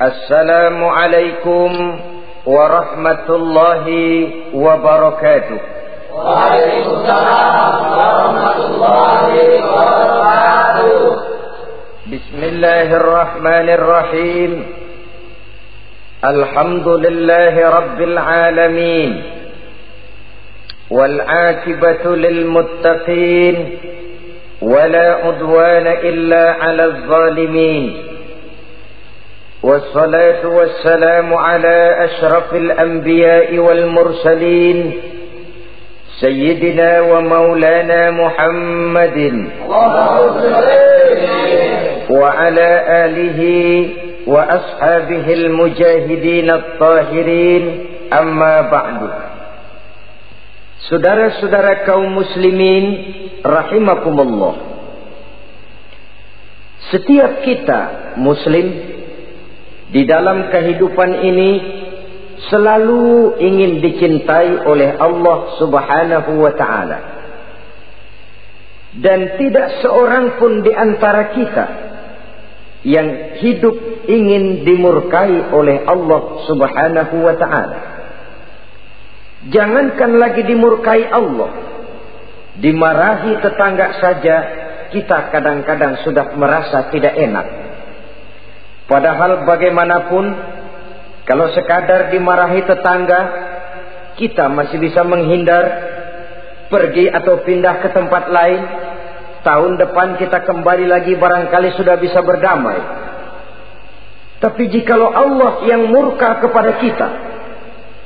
Assalamualaikum warahmatullahi wabarakatuh. Waalaikumsalam warahmatullahi wabarakatuh. Bismillahirrahmanirrahim. Alhamdulillahi rabbil alamin. Wal aqibatu lil muttaqin. Wala udwana illa 'alal zalimin. والصلاة والسلام على أشرف الأنبياء والمرسلين سيدنا ومولانا محمد وعلى آله وأصحابه المجاهدين الطاهرين أما بعد. Saudara-saudara kaum muslimin rahimakumullah, setiap kita muslim di dalam kehidupan ini selalu ingin dicintai oleh Allah Subhanahu wa ta'ala. Dan tidak seorang pun di antara kita yang hidup ingin dimurkai oleh Allah Subhanahu wa ta'ala. Jangankan lagi dimurkai Allah, dimarahi tetangga saja kita kadang-kadang sudah merasa tidak enak. Padahal bagaimanapun, kalau sekadar dimarahi tetangga, kita masih bisa menghindar, pergi atau pindah ke tempat lain. Tahun depan kita kembali lagi, barangkali sudah bisa berdamai. Tapi jikalau Allah yang murka kepada kita,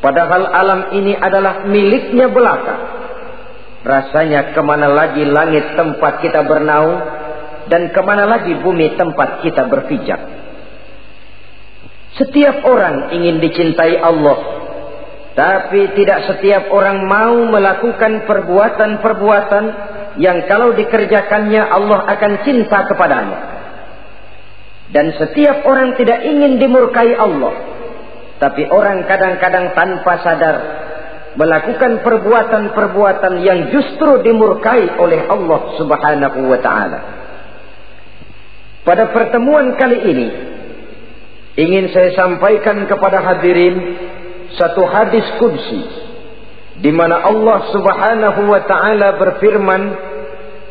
padahal alam ini adalah miliknya belaka, rasanya kemana lagi langit tempat kita bernaung, dan kemana lagi bumi tempat kita berpijak. Setiap orang ingin dicintai Allah, tapi tidak setiap orang mau melakukan perbuatan-perbuatan yang kalau dikerjakannya Allah akan cinta kepadanya. Dan setiap orang tidak ingin dimurkai Allah, tapi orang kadang-kadang tanpa sadar melakukan perbuatan-perbuatan yang justru dimurkai oleh Allah Subhanahu wa ta'ala. Pada pertemuan kali ini ingin saya sampaikan kepada hadirin satu hadis qudsi di mana Allah Subhanahu wa ta'ala berfirman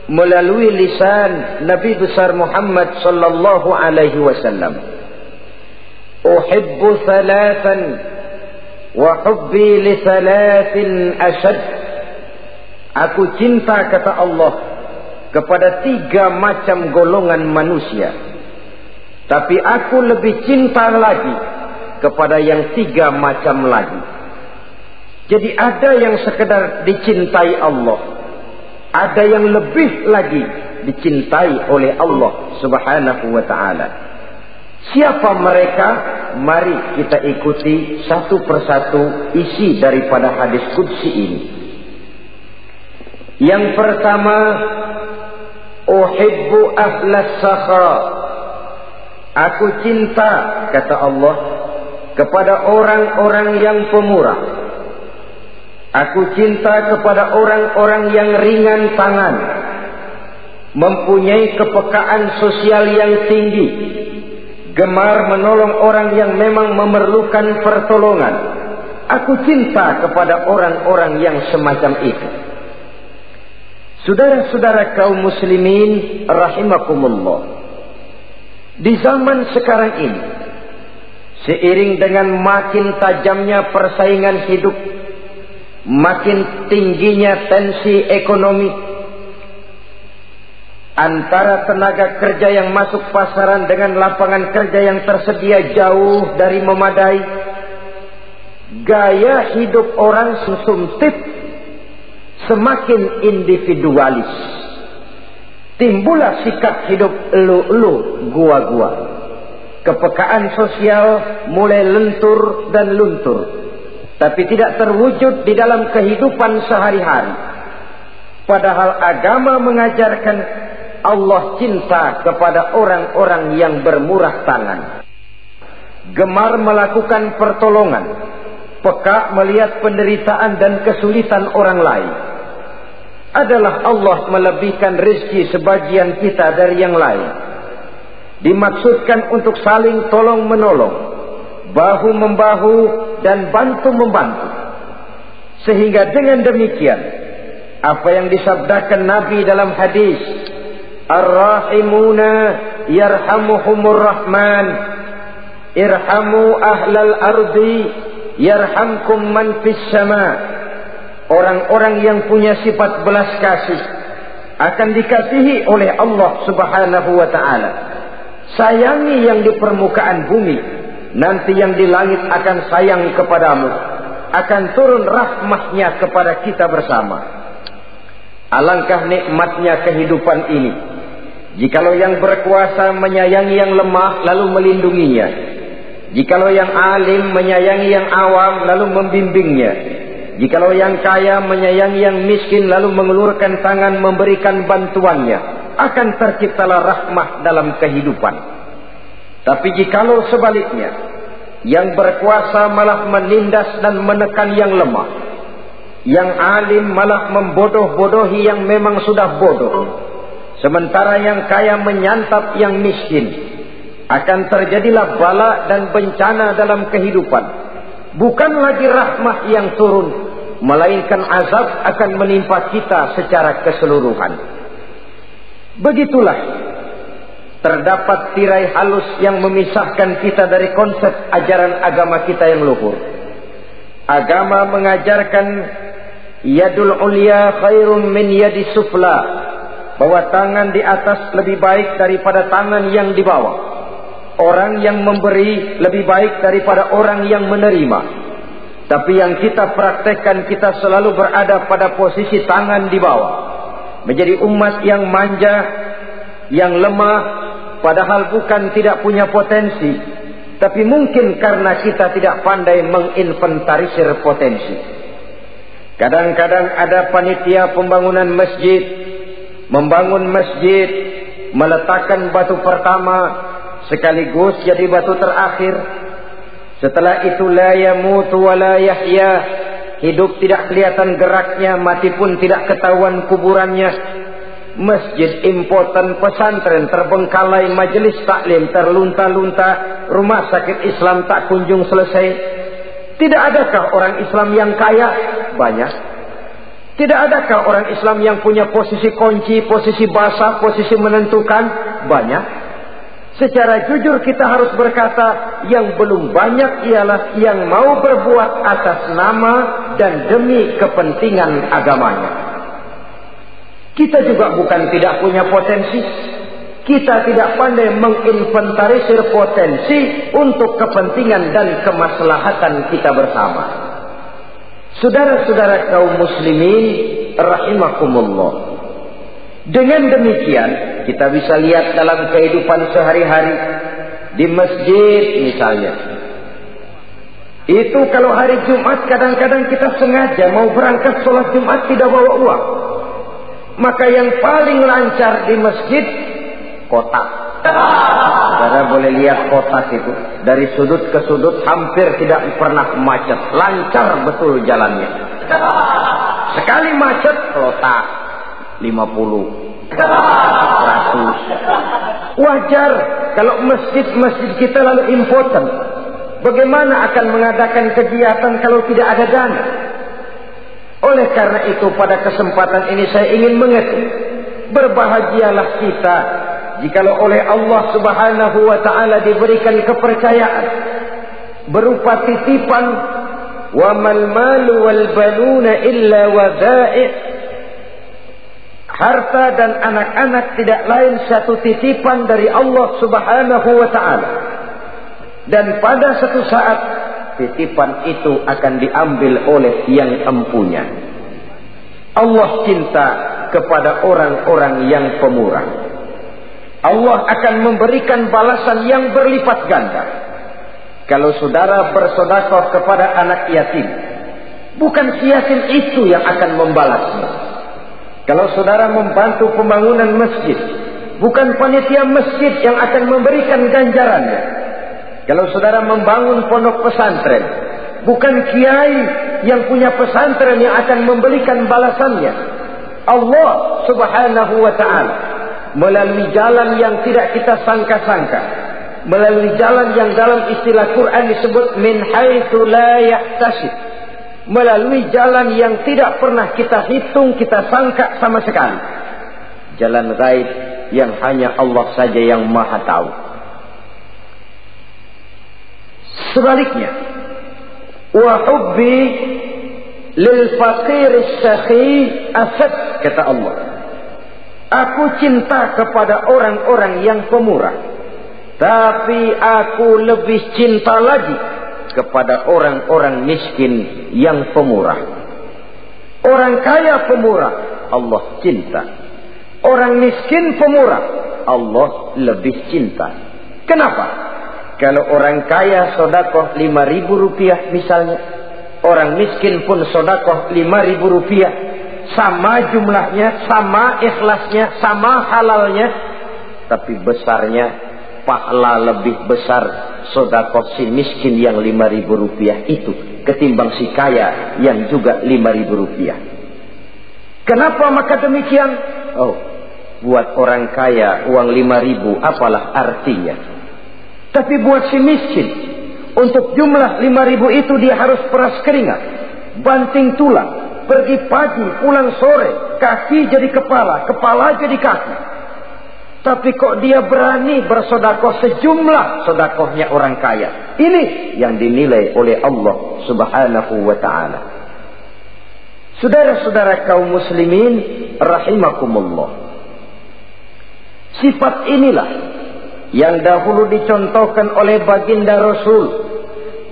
melalui lisan Nabi besar Muhammad sallallahu alaihi wasallam, "Uhibbu thalathan wa hubbi li thalathin ashad." Aku cinta, kata Allah, kepada 3 macam golongan manusia, tapi aku lebih cinta lagi kepada yang 3 macam lagi. Jadi ada yang sekedar dicintai Allah, ada yang lebih lagi dicintai oleh Allah Subhanahu wa ta'ala. Siapa mereka? Mari kita ikuti satu persatu isi daripada hadis qudsi ini. Yang pertama, uhibbu ahlas sakha. Aku cinta, kata Allah, kepada orang-orang yang pemurah. Aku cinta kepada orang-orang yang ringan tangan, mempunyai kepekaan sosial yang tinggi, gemar menolong orang yang memang memerlukan pertolongan. Aku cinta kepada orang-orang yang semacam itu. Saudara-saudara kaum muslimin rahimakumullah, di zaman sekarang ini, seiring dengan makin tajamnya persaingan hidup, makin tingginya tensi ekonomi, antara tenaga kerja yang masuk pasaran dengan lapangan kerja yang tersedia jauh dari memadai, gaya hidup orang sumsumtip, semakin individualis. Timbullah sikap hidup elu-elu, gua-gua. Kepekaan sosial mulai lentur dan luntur, tapi tidak terwujud di dalam kehidupan sehari-hari. Padahal agama mengajarkan Allah cinta kepada orang-orang yang bermurah tangan, gemar melakukan pertolongan, peka melihat penderitaan dan kesulitan orang lain. Adalah Allah melebihkan rezeki sebagian kita dari yang lain. Dimaksudkan untuk saling tolong menolong, bahu-membahu dan bantu-membantu. Sehingga dengan demikian, apa yang disabdakan Nabi dalam hadis, Ar-Rahimuna yarhamuhumur Rahman, irhamu ahlal ardi yarhamkum man fis sama. Orang-orang yang punya sifat belas kasih akan dikasihi oleh Allah Subhanahu wa ta'ala. Sayangi yang di permukaan bumi, nanti yang di langit akan sayang kepadamu, akan turun rahmahnya kepada kita bersama. Alangkah nikmatnya kehidupan ini, jikalau yang berkuasa menyayangi yang lemah lalu melindunginya, jikalau yang alim menyayangi yang awam lalu membimbingnya, jikalau yang kaya menyayangi yang miskin lalu mengulurkan tangan memberikan bantuannya, akan terciptalah rahmah dalam kehidupan. Tapi jikalau sebaliknya, yang berkuasa malah menindas dan menekan yang lemah, yang alim malah membodoh-bodohi yang memang sudah bodoh, sementara yang kaya menyantap yang miskin, akan terjadilah bala dan bencana dalam kehidupan. Bukan lagi rahmah yang turun, melainkan azab akan menimpa kita secara keseluruhan. Begitulah, terdapat tirai halus yang memisahkan kita dari konsep ajaran agama kita yang luhur. Agama mengajarkan yadul ulya khairun min yadis sufla, bahwa tangan di atas lebih baik daripada tangan yang di bawah. Orang yang memberi lebih baik daripada orang yang menerima. Tapi yang kita praktekkan, kita selalu berada pada posisi tangan di bawah, menjadi umat yang manja, yang lemah, padahal bukan tidak punya potensi, tapi mungkin karena kita tidak pandai menginventarisir potensi. Kadang-kadang ada panitia pembangunan masjid, membangun masjid, meletakkan batu pertama sekaligus jadi batu terakhir. Setelah itu la yamutu wa la yahya, hidup tidak kelihatan geraknya, mati pun tidak ketahuan kuburannya. Masjid impoten, pesantren terbengkalai, majelis taklim terlunta-lunta, rumah sakit Islam tak kunjung selesai. Tidak adakah orang Islam yang kaya? Banyak. Tidak adakah orang Islam yang punya posisi kunci, posisi basah, posisi menentukan? Banyak. Secara jujur kita harus berkata, yang belum banyak ialah yang mau berbuat atas nama dan demi kepentingan agamanya. Kita juga bukan tidak punya potensi. Kita tidak pandai menginventarisir potensi untuk kepentingan dan kemaslahatan kita bersama. Saudara-saudara kaum muslimin rahimakumullah. Dengan demikian, kita bisa lihat dalam kehidupan sehari-hari di masjid misalnya. Itu kalau hari Jumat kadang-kadang kita sengaja mau berangkat sholat Jumat tidak bawa uang. Maka yang paling lancar di masjid, kotak. Saudara boleh lihat kotak itu. Dari sudut ke sudut hampir tidak pernah macet. Lancar betul jalannya. Sekali macet, kotak. 50, 100. Wajar kalau masjid-masjid kita lalu impoten. Bagaimana akan mengadakan kegiatan kalau tidak ada dana? Oleh karena itu pada kesempatan ini saya ingin mengetik, berbahagialah kita jikalau oleh Allah Subhanahu wa ta'ala diberikan kepercayaan berupa titipan, wa mal malu wal banuna illa wadai'. Harta dan anak-anak tidak lain satu titipan dari Allah Subhanahu wa ta'ala. Dan pada satu saat titipan itu akan diambil oleh yang empunya. Allah cinta kepada orang-orang yang pemurah. Allah akan memberikan balasan yang berlipat ganda. Kalau saudara bersedekah kepada anak yatim, bukan si yatim itu yang akan membalasnya. Kalau saudara membantu pembangunan masjid, bukan panitia masjid yang akan memberikan ganjarannya. Kalau saudara membangun pondok pesantren, bukan kiai yang punya pesantren yang akan memberikan balasannya. Allah Subhanahu wa ta'ala melalui jalan yang tidak kita sangka-sangka melalui jalan yang dalam istilah Quran disebut min haitsu la yahtasib, melalui jalan yang tidak pernah kita hitung, kita sangka sama sekali. Jalan gaib yang hanya Allah saja yang maha tahu. Sebaliknya, wa hubbi lil faqir as-sakhi asad, kata Allah. Aku cinta kepada orang-orang yang pemurah, tapi aku lebih cinta lagi kepada orang-orang miskin yang pemurah. Orang kaya pemurah, Allah cinta. Orang miskin pemurah, Allah lebih cinta. Kenapa? Kalau orang kaya sedekah 5.000 rupiah misalnya, orang miskin pun sedekah 5.000 rupiah, sama jumlahnya, sama ikhlasnya, sama halalnya, tapi besarnya pahala lebih besar sedekah si miskin yang 5.000 rupiah itu ketimbang si kaya yang juga 5.000 rupiah. Kenapa maka demikian? Oh, buat orang kaya uang 5.000 apalah artinya. Tapi buat si miskin, untuk jumlah 5.000 itu dia harus peras keringat, banting tulang, pergi pagi, pulang sore, kaki jadi kepala, kepala jadi kaki. Tapi kok dia berani bersedekah sejumlah sedekahnya orang kaya. Ini yang dinilai oleh Allah Subhanahu wa ta'ala. Saudara-saudara kaum muslimin rahimakumullah, sifat inilah yang dahulu dicontohkan oleh baginda Rasul.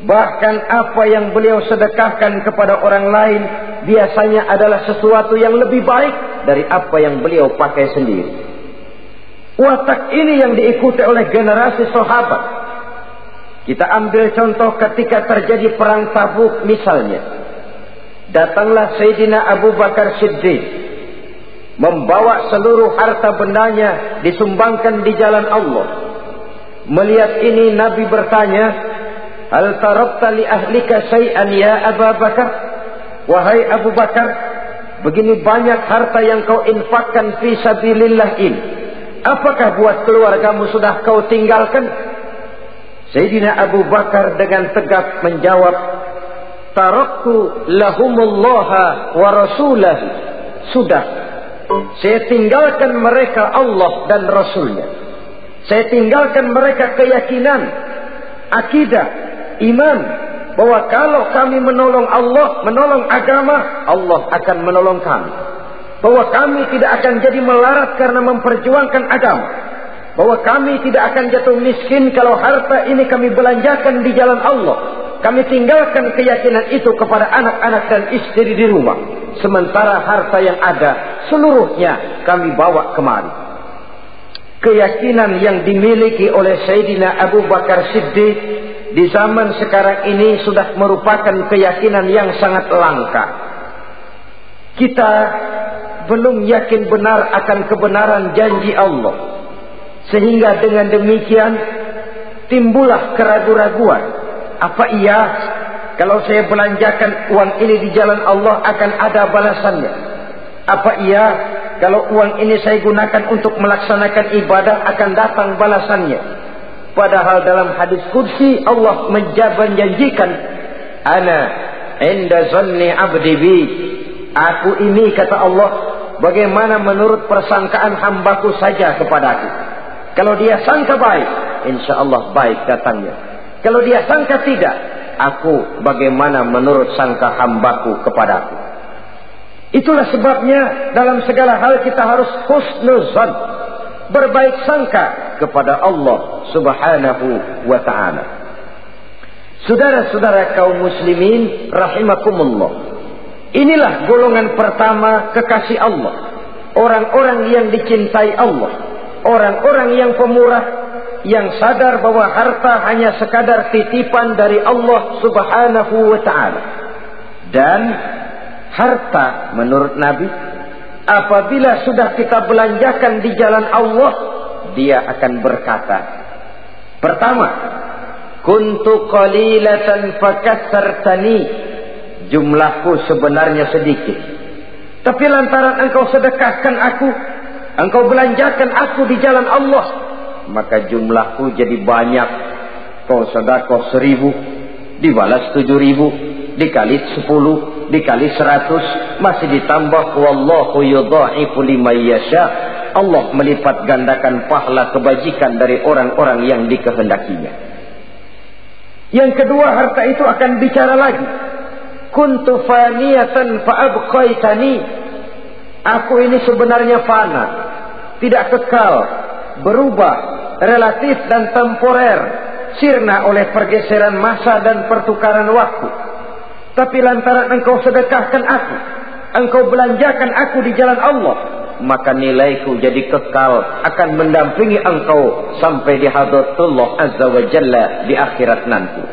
Bahkan apa yang beliau sedekahkan kepada orang lain biasanya adalah sesuatu yang lebih baik dari apa yang beliau pakai sendiri. Watak ini yang diikuti oleh generasi sahabat. Kita ambil contoh ketika terjadi perang Tabuk misalnya. Datanglah Sayyidina Abu Bakar Siddiq, membawa seluruh harta bendanya disumbangkan di jalan Allah. Melihat ini Nabi bertanya, hal tarakta li ahlika syai'an ya Abu Bakar? Wahai Abu Bakar, begini banyak harta yang kau infakkan fi sabilillah ini, apakah buat keluargamu sudah kau tinggalkan? Sayyidina Abu Bakar dengan tegak menjawab, taraktu lahumullaha wa rasulahu. Sudah, saya tinggalkan mereka Allah dan Rasulnya. Saya tinggalkan mereka keyakinan, akidah, iman, bahwa kalau kami menolong Allah, menolong agama, Allah akan menolong kami. Bahwa kami tidak akan jadi melarat karena memperjuangkan agama. Bahwa kami tidak akan jatuh miskin kalau harta ini kami belanjakan di jalan Allah. Kami tinggalkan keyakinan itu kepada anak-anak dan istri di rumah. Sementara harta yang ada seluruhnya kami bawa kemari. Keyakinan yang dimiliki oleh Sayyidina Abu Bakar Siddiq di zaman sekarang ini sudah merupakan keyakinan yang sangat langka. Kita belum yakin benar akan kebenaran janji Allah, sehingga dengan demikian timbullah keraguan-raguan. Apa iya kalau saya belanjakan uang ini di jalan Allah akan ada balasannya? Apa iya kalau uang ini saya gunakan untuk melaksanakan ibadah akan datang balasannya? Padahal dalam hadis kursi Allah menjanjikan, ana inda zanni abdi bi. Aku ini, kata Allah, bagaimana menurut persangkaan hambaku saja kepadaku. Kalau dia sangka baik, insya Allah baik datangnya. Kalau dia sangka tidak, aku bagaimana menurut sangka hambaku kepadaku. Itulah sebabnya dalam segala hal kita harus husnuzan, berbaik sangka kepada Allah Subhanahu wa ta'ala. Saudara-saudara kaum muslimin rahimakumullah, inilah golongan pertama kekasih Allah, orang-orang yang dicintai Allah, orang-orang yang pemurah, yang sadar bahwa harta hanya sekadar titipan dari Allah Subhanahu wa ta'ala. Dan harta menurut Nabi, apabila sudah kita belanjakan di jalan Allah, dia akan berkata, pertama, kuntu qalilatan fakassartani, jumlahku sebenarnya sedikit, tapi lantaran engkau sedekahkan aku, engkau belanjakan aku di jalan Allah, maka jumlahku jadi banyak. Kau sedekah 1000, dibalas 7000, dikali 10, dikali 100, masih ditambah wallahu yudha'ifu liman yasha. Allah melipat gandakan pahala kebajikan dari orang-orang yang dikehendakinya. Yang kedua, harta itu akan bicara lagi. Kuntu faniyatan fa'abqaitani. Aku ini sebenarnya fana, tidak kekal, berubah, relatif dan temporer, sirna oleh pergeseran masa dan pertukaran waktu. Tapi lantaran engkau sedekahkan aku, engkau belanjakan aku di jalan Allah, maka nilaiku jadi kekal, akan mendampingi engkau sampai di hadratullah azza wa jalla di akhirat nanti.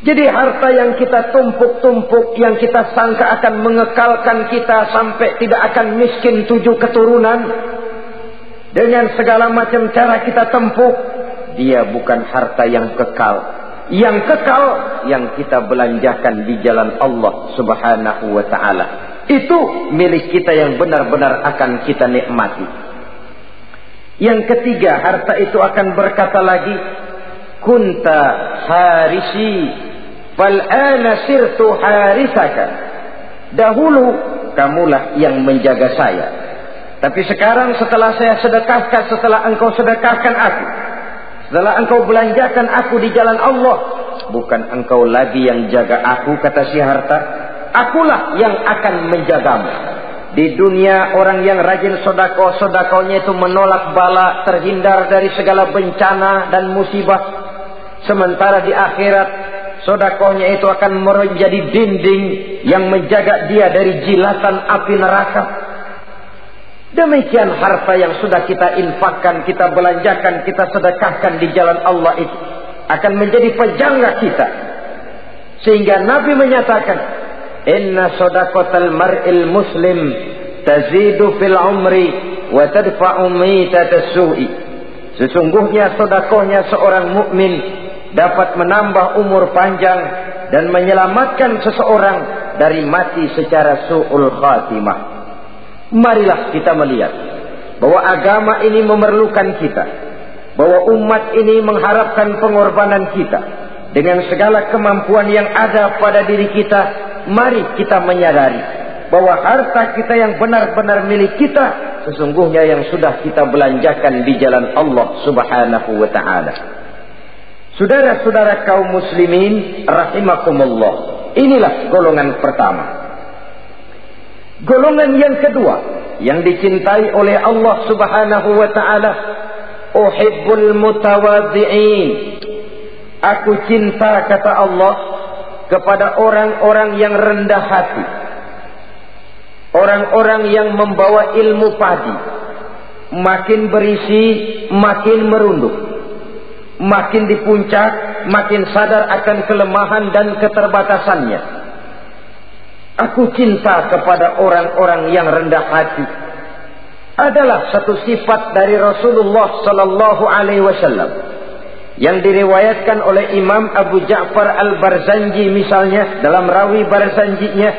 Jadi harta yang kita tumpuk-tumpuk, yang kita sangka akan mengekalkan kita sampai tidak akan miskin 7 keturunan, dengan segala macam cara kita tempuh, dia bukan harta yang kekal. Yang kekal yang kita belanjakan di jalan Allah subhanahu wa ta'ala. Itu milik kita yang benar-benar akan kita nikmati. Yang ketiga, harta itu akan berkata lagi, kunta harisi fal'ana sirtu harisaka. Dahulu kamulah yang menjaga saya, tapi sekarang setelah saya sedekahkan, setelah engkau sedekahkan aku, setelah engkau belanjakan aku di jalan Allah, bukan engkau lagi yang jaga aku, kata si harta, akulah yang akan menjagamu. Di dunia orang yang rajin sedekah, sedekahnya itu menolak bala, terhindar dari segala bencana dan musibah. Sementara di akhirat, sedekahnya itu akan menjadi dinding yang menjaga dia dari jilatan api neraka. Demikian harta yang sudah kita infakkan, kita belanjakan, kita sedekahkan di jalan Allah itu akan menjadi penjaga kita. Sehingga Nabi menyatakan, inna sadaqatal mar'il muslim tazidu fil umri wa tadfa'u mitatas su'i. Sesungguhnya sedekahnya seorang mukmin dapat menambah umur panjang dan menyelamatkan seseorang dari mati secara su'ul khatimah. Marilah kita melihat bahwa agama ini memerlukan kita, bahwa umat ini mengharapkan pengorbanan kita. Dengan segala kemampuan yang ada pada diri kita, mari kita menyadari bahwa harta kita yang benar-benar milik kita, sesungguhnya yang sudah kita belanjakan di jalan Allah subhanahu wa ta'ala. Saudara-saudara kaum muslimin rahimakumullah, inilah golongan pertama. Golongan yang kedua yang dicintai oleh Allah subhanahu wa ta'ala, uhibbul mutawadhi'in. Aku cinta, kata Allah, kepada orang-orang yang rendah hati, orang-orang yang membawa ilmu padi, makin berisi makin merunduk, makin di puncak makin sadar akan kelemahan dan keterbatasannya. Aku cinta kepada orang-orang yang rendah hati. Adalah satu sifat dari Rasulullah sallallahu alaihi wasallam yang diriwayatkan oleh Imam Abu Ja'far Al-Barzanji misalnya dalam rawi Barzanjinya,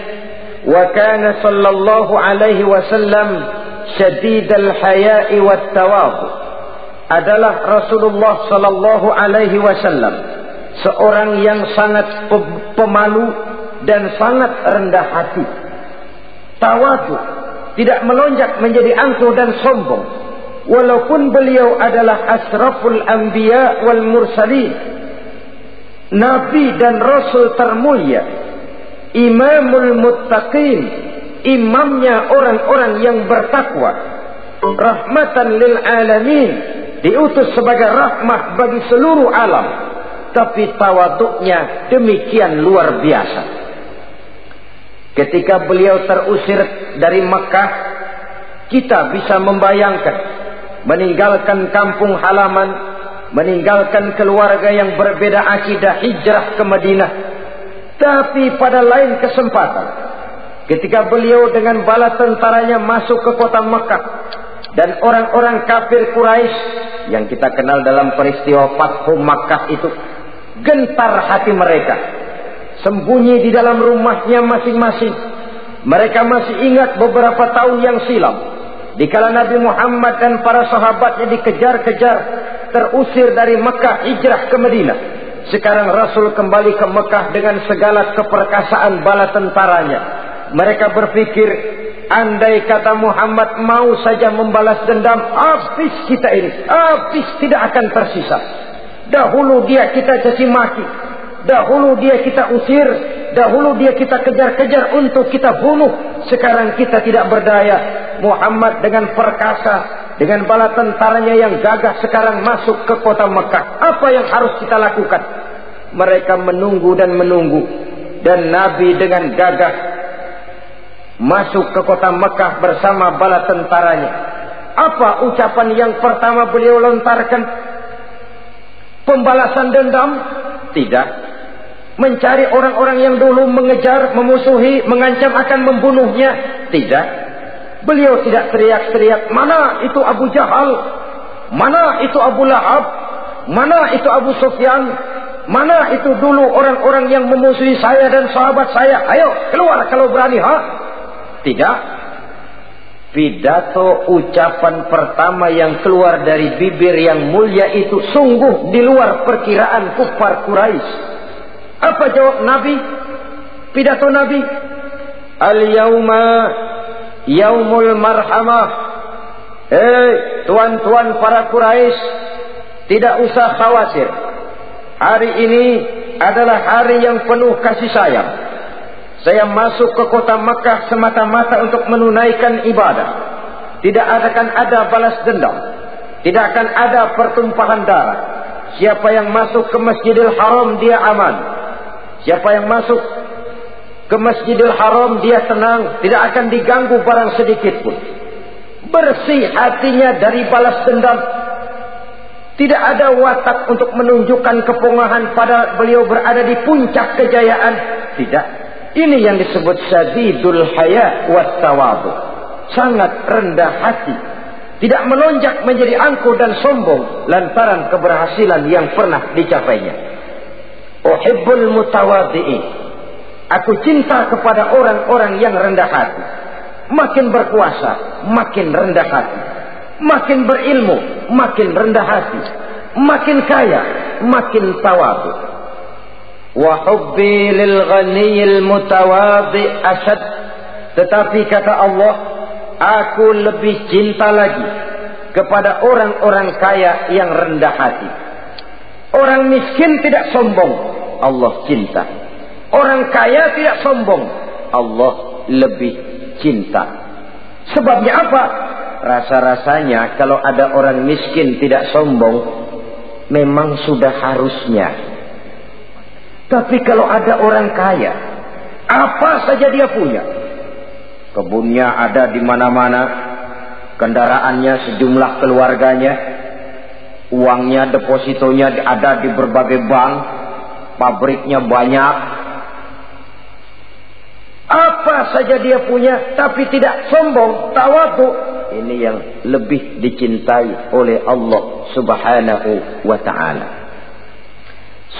wa kana sallallahu alaihi wasallam syadidal haya'i wat tawadhu. Adalah Rasulullah sallallahu alaihi wasallam seorang yang sangat pemalu dan sangat rendah hati. Tawadhu, tidak melonjak menjadi angkuh dan sombong. Walaupun beliau adalah asraful anbiya wal mursalin, nabi dan rasul termulia, imamul muttaqin, imamnya orang-orang yang bertakwa, rahmatan lil alamin, diutus sebagai rahmah bagi seluruh alam. Tapi tawaduknya demikian luar biasa. Ketika beliau terusir dari Mekah, kita bisa membayangkan meninggalkan kampung halaman, meninggalkan keluarga yang berbeda akidah, hijrah ke Madinah. Tapi pada lain kesempatan, ketika beliau dengan bala tentaranya masuk ke kota Mekah, dan orang-orang kafir Quraisy yang kita kenal dalam peristiwa Fathu Makkah itu, gentar hati mereka, sembunyi di dalam rumahnya masing-masing. Mereka masih ingat beberapa tahun yang silam, Dikala Nabi Muhammad dan para sahabatnya dikejar-kejar, terusir dari Mekah, hijrah ke Madinah. Sekarang Rasul kembali ke Mekah dengan segala keperkasaan bala tentaranya. Mereka berpikir, andai kata Muhammad mau saja membalas dendam, habis kita ini, habis, tidak akan tersisa. Dahulu dia kita caci maki, dahulu dia kita usir, dahulu dia kita kejar-kejar untuk kita bunuh. Sekarang kita tidak berdaya. Muhammad dengan perkasa, dengan bala tentaranya yang gagah sekarang masuk ke kota Mekah. Apa yang harus kita lakukan? Mereka menunggu dan menunggu. Dan Nabi dengan gagah masuk ke kota Mekah bersama bala tentaranya. Apa ucapan yang pertama beliau lontarkan? Pembalasan dendam? Tidak. Mencari orang-orang yang dulu mengejar, memusuhi, mengancam akan membunuhnya? Tidak. Beliau tidak teriak-teriak, mana itu Abu Jahal, mana itu Abu Lahab, mana itu Abu Sufyan, mana itu dulu orang-orang yang memusuhi saya dan sahabat saya, ayo keluar kalau berani, ha? Tidak. Pidato ucapan pertama yang keluar dari bibir yang mulia itu sungguh di luar perkiraan kufar Quraisy. Apa jawab Nabi? Pidato Nabi, al-yauma yaumul marhamah. Tuan-tuan para Quraisy, tidak usah khawatir. Hari ini adalah hari yang penuh kasih sayang. Saya masuk ke kota Makkah semata-mata untuk menunaikan ibadah. Tidak akan ada balas dendam, tidak akan ada pertumpahan darah. Siapa yang masuk ke Masjidil Haram dia aman. Siapa yang masuk ke Masjidil Haram dia tenang, tidak akan diganggu barang sedikit pun. Bersih hatinya dari balas dendam. Tidak ada watak untuk menunjukkan kepongahan pada beliau berada di puncak kejayaan. Tidak. Ini yang disebut syadidul haya wat tawadhu. Sangat rendah hati. Tidak melonjak menjadi angkuh dan sombong lantaran keberhasilan yang pernah dicapainya. Uhibbul mutawadhi'in. Aku cinta kepada orang-orang yang rendah hati. Makin berkuasa, makin rendah hati. Makin berilmu, makin rendah hati. Makin kaya, makin tawadhu. Wa hubbi lil ghaniyil mutawadhi asad. Tetapi kata Allah, aku lebih cinta lagi kepada orang-orang kaya yang rendah hati. Orang miskin tidak sombong, Allah cinta. Orang kaya tidak sombong, Allah lebih cinta. Sebabnya apa? Rasa-rasanya kalau ada orang miskin tidak sombong, memang sudah harusnya. Tapi kalau ada orang kaya, apa saja dia punya. Kebunnya ada di mana-mana, kendaraannya sejumlah keluarganya, uangnya, depositonya ada di berbagai bank, pabriknya banyak. Apa saja dia punya, tapi tidak sombong, tawadhu. Ini yang lebih dicintai oleh Allah Subhanahu wa ta'ala.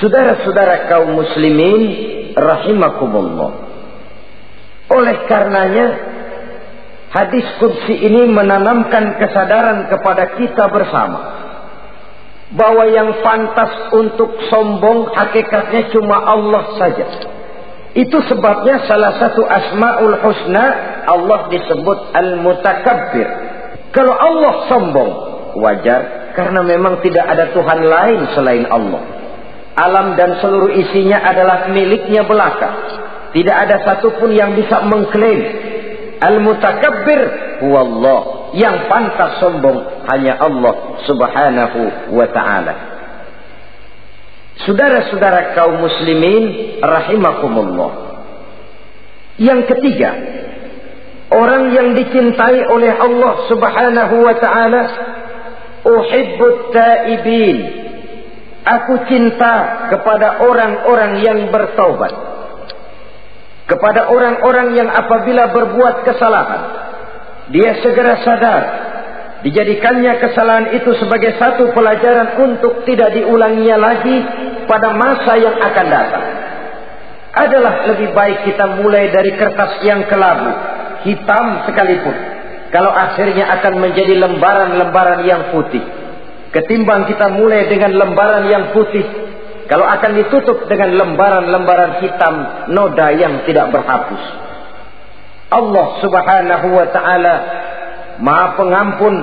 Saudara-saudara kaum muslimin rahimakumullah. Oleh karenanya hadis qudsi ini menanamkan kesadaran kepada kita bersama bahwa yang pantas untuk sombong hakikatnya cuma Allah saja. Itu sebabnya salah satu asmaul husna Allah disebut al-mutakabbir. Kalau Allah sombong, wajar, karena memang tidak ada Tuhan lain selain Allah. Alam dan seluruh isinya adalah miliknya belaka. Tidak ada satupun yang bisa mengklaim. Al-mutakabbir huwallah. Yang pantas sombong hanya Allah Subhanahu wa ta'ala. Saudara-saudara kaum muslimin rahimakumullah. Yang ketiga, orang yang dicintai oleh Allah Subhanahu wa ta'ala, uhibbut taibin. Aku cinta kepada orang-orang yang bertaubat. Kepada orang-orang yang apabila berbuat kesalahan, dia segera sadar. Dijadikannya kesalahan itu sebagai satu pelajaran untuk tidak diulanginya lagi pada masa yang akan datang. Adalah lebih baik kita mulai dari kertas yang kelabu, hitam sekalipun. kalau akhirnya akan menjadi lembaran-lembaran yang putih. Ketimbang kita mulai dengan lembaran yang putih, kalau akan ditutup dengan lembaran-lembaran hitam, noda yang tidak berhapus. Allah Subhanahu wa ta'ala Maha Pengampun,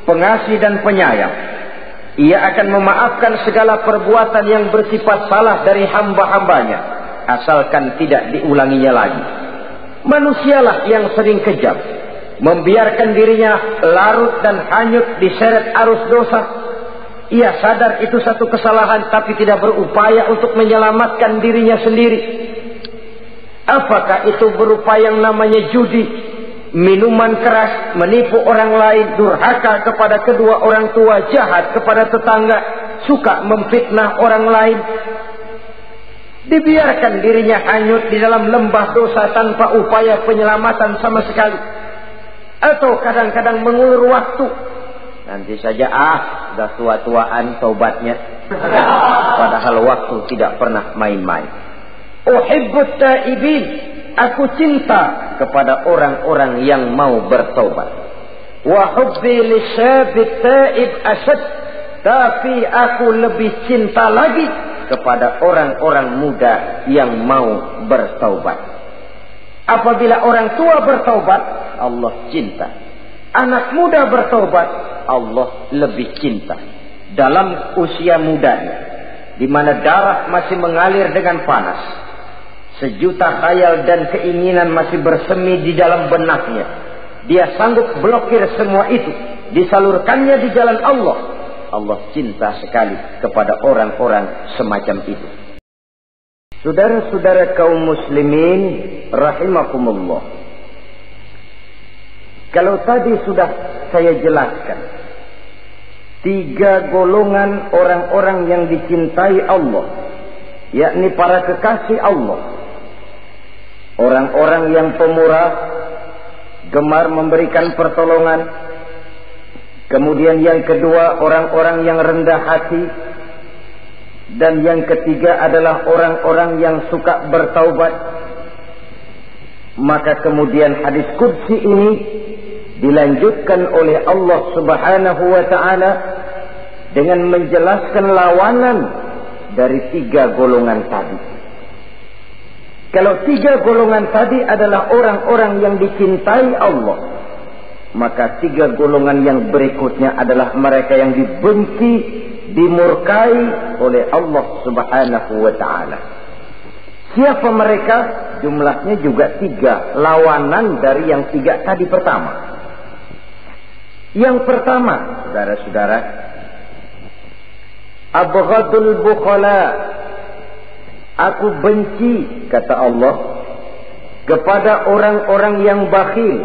Pengasih dan Penyayang. Ia akan memaafkan segala perbuatan yang bersifat salah dari hamba-hambanya, asalkan tidak diulanginya lagi. Manusialah yang sering kejam, membiarkan dirinya larut dan hanyut diseret arus dosa. Ia sadar itu satu kesalahan, tapi tidak berupaya untuk menyelamatkan dirinya sendiri. Apakah itu berupa yang namanya judi, minuman keras, menipu orang lain, durhaka kepada kedua orang tua, jahat kepada tetangga, suka memfitnah orang lain. Dibiarkan dirinya hanyut di dalam lembah dosa tanpa upaya penyelamatan sama sekali. Atau kadang-kadang mengulur waktu. Nanti saja sudah tua-tuaan taubatnya. Padahal waktu tidak pernah main-main. Uhibbut taibin, aku cinta kepada orang-orang yang mau bertaubat. Wa hubbi lisyabit taib asyad, tapi aku lebih cinta lagi kepada orang-orang muda yang mau bertaubat. Apabila orang tua bertaubat, Allah cinta. Anak muda bertaubat, Allah lebih cinta. Dalam usia mudanya, di mana darah masih mengalir dengan panas, sejuta khayal dan keinginan masih bersemi di dalam benaknya, dia sanggup blokir semua itu, disalurkannya di jalan Allah. Allah cinta sekali kepada orang-orang semacam itu. Saudara-saudara kaum muslimin rahimakumullah, kalau tadi sudah saya jelaskan 3 golongan orang-orang yang dicintai Allah, yakni para kekasih Allah. Orang-orang yang pemurah, gemar memberikan pertolongan. Kemudian yang kedua, orang-orang yang rendah hati. Dan yang ketiga adalah orang-orang yang suka bertaubat. Maka kemudian hadis qudsi ini dilanjutkan oleh Allah Subhanahu wa ta'ala dengan menjelaskan lawanan dari 3 golongan tadi. Kalau 3 golongan tadi adalah orang-orang yang dicintai Allah, maka 3 golongan yang berikutnya adalah mereka yang dibenci, dimurkai oleh Allah Subhanahu wa ta'ala. Siapa mereka? Jumlahnya juga 3, lawanan dari yang 3 tadi pertama. Yang pertama, saudara-saudara, abghadul bukhala, aku benci, kata Allah, kepada orang-orang yang bakhil,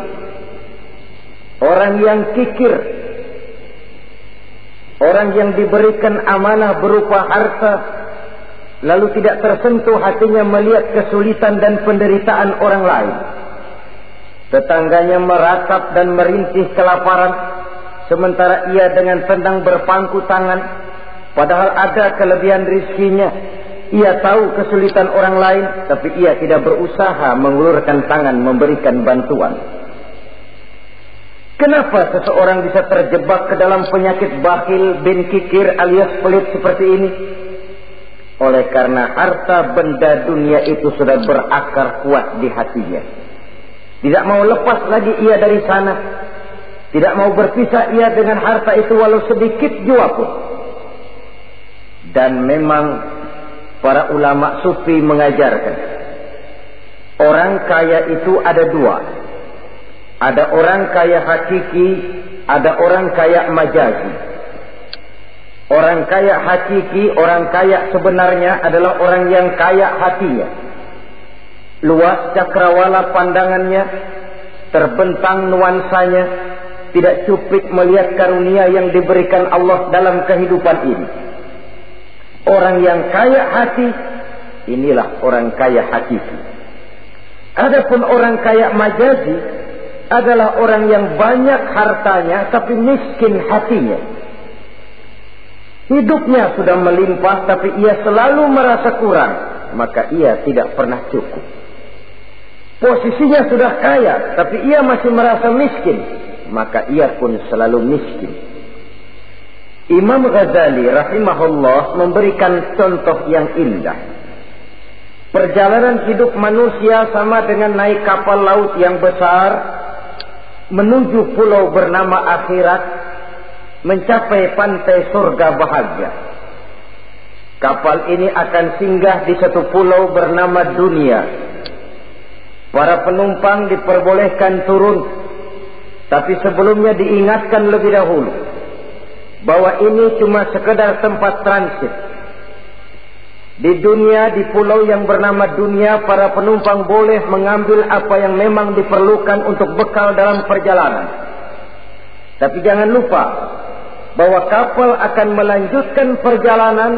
orang yang kikir, orang yang diberikan amanah berupa harta, lalu tidak tersentuh hatinya melihat kesulitan dan penderitaan orang lain. Tetangganya meratap dan merintih kelaparan, sementara ia dengan tenang berpangku tangan, padahal ada kelebihan rizkinya. Ia tahu kesulitan orang lain, tapi ia tidak berusaha mengulurkan tangan memberikan bantuan. Kenapa seseorang bisa terjebak ke dalam penyakit bakhil bin kikir alias pelit seperti ini? Oleh karena harta benda dunia itu sudah berakar kuat di hatinya. Tidak mau lepas lagi ia dari sana. Tidak mau berpisah ia dengan harta itu walau sedikit jua pun. Dan memang para ulama sufi mengajarkan, orang kaya itu ada 2. Ada orang kaya hakiki, ada orang kaya majazi. Orang kaya hakiki, orang kaya sebenarnya adalah orang yang kaya hatinya. Luas cakrawala pandangannya, terbentang nuansanya, tidak cuplik melihat karunia yang diberikan Allah dalam kehidupan ini. Orang yang kaya hati, inilah orang kaya hakiki. Adapun orang kaya majazi adalah orang yang banyak hartanya tapi miskin hatinya. Hidupnya sudah melimpah tapi ia selalu merasa kurang, maka ia tidak pernah cukup. posisinya sudah kaya, tapi ia masih merasa miskin, maka ia pun selalu miskin. Imam Ghazali rahimahullah memberikan contoh yang indah. Perjalanan hidup manusia sama dengan naik kapal laut yang besar menuju pulau bernama akhirat, mencapai pantai surga bahagia. Kapal ini akan singgah di satu pulau bernama dunia. Para penumpang diperbolehkan turun, tapi sebelumnya diingatkan lebih dahulu bahwa ini cuma sekedar tempat transit. Di dunia, di pulau yang bernama dunia, para penumpang boleh mengambil apa yang memang diperlukan untuk bekal dalam perjalanan. Tapi jangan lupa bahwa kapal akan melanjutkan perjalanan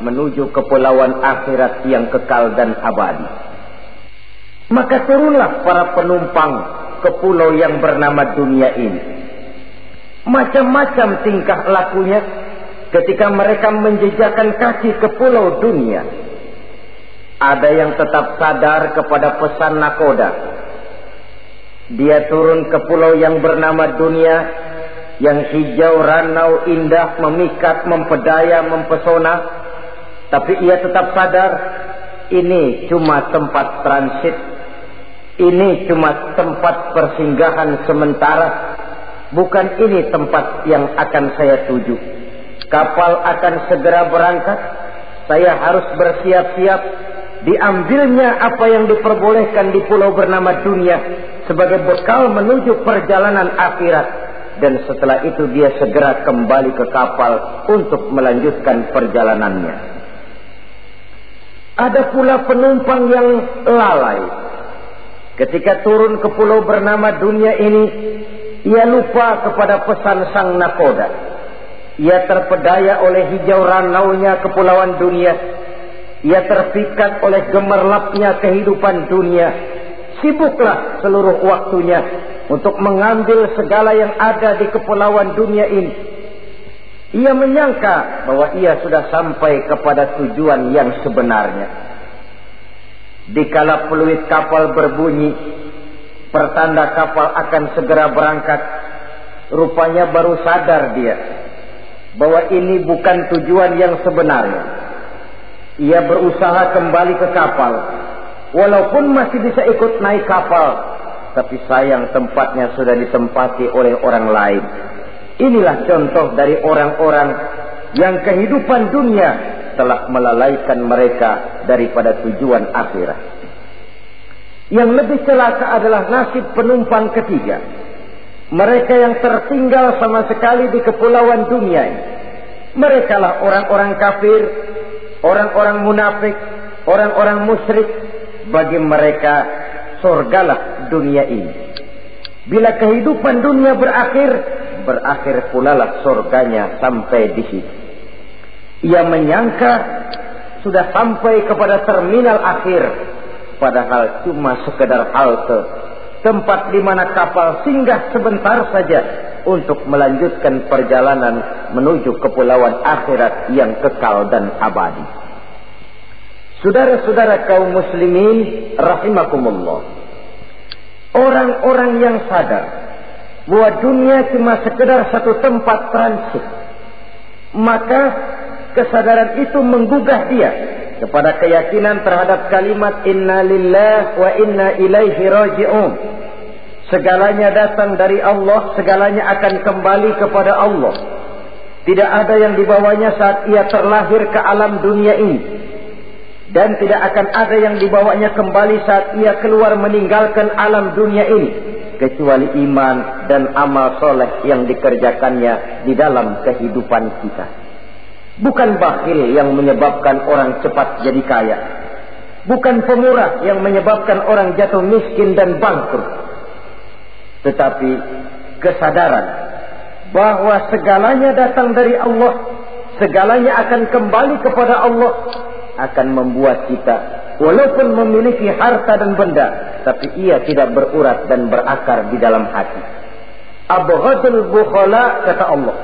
menuju kepulauan akhirat yang kekal dan abadi. Maka turunlah para penumpang ke pulau yang bernama dunia ini. Macam-macam tingkah lakunya ketika mereka menjejakkan kaki ke pulau dunia. Ada yang tetap sadar kepada pesan nakoda. Dia turun ke pulau yang bernama dunia, yang hijau, ranau, indah, memikat, mempedaya, mempesona. Tapi ia tetap sadar, ini cuma tempat transit. Ini cuma tempat persinggahan sementara. Bukan ini tempat yang akan saya tuju. Kapal akan segera berangkat. Saya harus bersiap-siap. Diambilnya apa yang diperbolehkan di pulau bernama dunia sebagai bekal menuju perjalanan akhirat. Dan setelah itu dia segera kembali ke kapal untuk melanjutkan perjalanannya. Ada pula penumpang yang lalai. Ketika turun ke pulau bernama dunia ini, ia lupa kepada pesan sang nakoda. Ia terpedaya oleh hijau ranaunya kepulauan dunia. Ia terpikat oleh gemerlapnya kehidupan dunia. Sibuklah seluruh waktunya untuk mengambil segala yang ada di kepulauan dunia ini. Ia menyangka bahwa ia sudah sampai kepada tujuan yang sebenarnya. Dikala peluit kapal berbunyi, pertanda kapal akan segera berangkat, rupanya baru sadar dia bahwa ini bukan tujuan yang sebenarnya. Ia berusaha kembali ke kapal, walaupun masih bisa ikut naik kapal, tapi sayang tempatnya sudah ditempati oleh orang lain. Inilah contoh dari orang-orang yang kehidupan dunia telah melalaikan mereka daripada tujuan akhirat. Yang lebih celaka adalah nasib penumpang ketiga. Mereka yang tertinggal sama sekali di kepulauan dunia ini. Mereka lah orang-orang kafir, orang-orang munafik, orang-orang musyrik. Bagi mereka surgalah dunia ini. Bila kehidupan dunia berakhir, berakhir pula lah surganya sampai di situ. Ia menyangka sudah sampai kepada terminal akhir, padahal cuma sekedar halte, tempat di mana kapal singgah sebentar saja untuk melanjutkan perjalanan menuju kepulauan akhirat yang kekal dan abadi. Saudara-saudara kaum muslimin rahimakumullah, orang-orang yang sadar bahwa dunia cuma sekedar satu tempat transit, maka kesadaran itu menggugah dia kepada keyakinan terhadap kalimat inna lillahi wa inna ilaihi raji'un. Segalanya datang dari Allah, segalanya akan kembali kepada Allah. Tidak ada yang dibawanya saat ia terlahir ke alam dunia ini, dan tidak akan ada yang dibawanya kembali saat ia keluar meninggalkan alam dunia ini, kecuali iman dan amal soleh yang dikerjakannya di dalam kehidupan kita. Bukan bakhil yang menyebabkan orang cepat jadi kaya. Bukan pemurah yang menyebabkan orang jatuh miskin dan bangkrut. Tetapi kesadaran bahwa segalanya datang dari Allah, segalanya akan kembali kepada Allah, akan membuat kita walaupun memiliki harta dan benda, tapi ia tidak berurat dan berakar di dalam hati. Abghadul bukhala, kata Allah,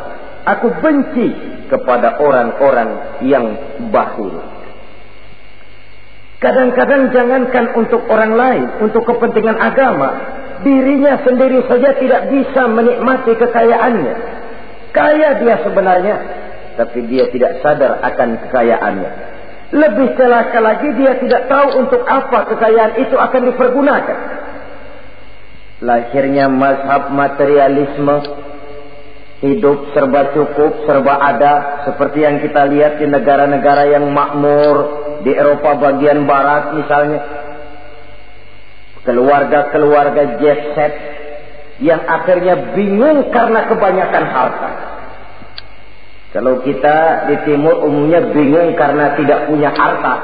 aku benci kepada orang-orang yang bakhil. Kadang-kadang jangankan untuk orang lain, untuk kepentingan agama, dirinya sendiri saja tidak bisa menikmati kekayaannya. Kaya dia sebenarnya, tapi dia tidak sadar akan kekayaannya. Lebih celaka lagi, dia tidak tahu untuk apa kekayaan itu akan dipergunakan. Lahirnya mazhab materialisme, hidup serba cukup, serba ada, seperti yang kita lihat di negara-negara yang makmur, di Eropa bagian barat misalnya. Keluarga-keluarga jet set yang akhirnya bingung karena kebanyakan harta. Kalau kita di timur umumnya bingung karena tidak punya harta.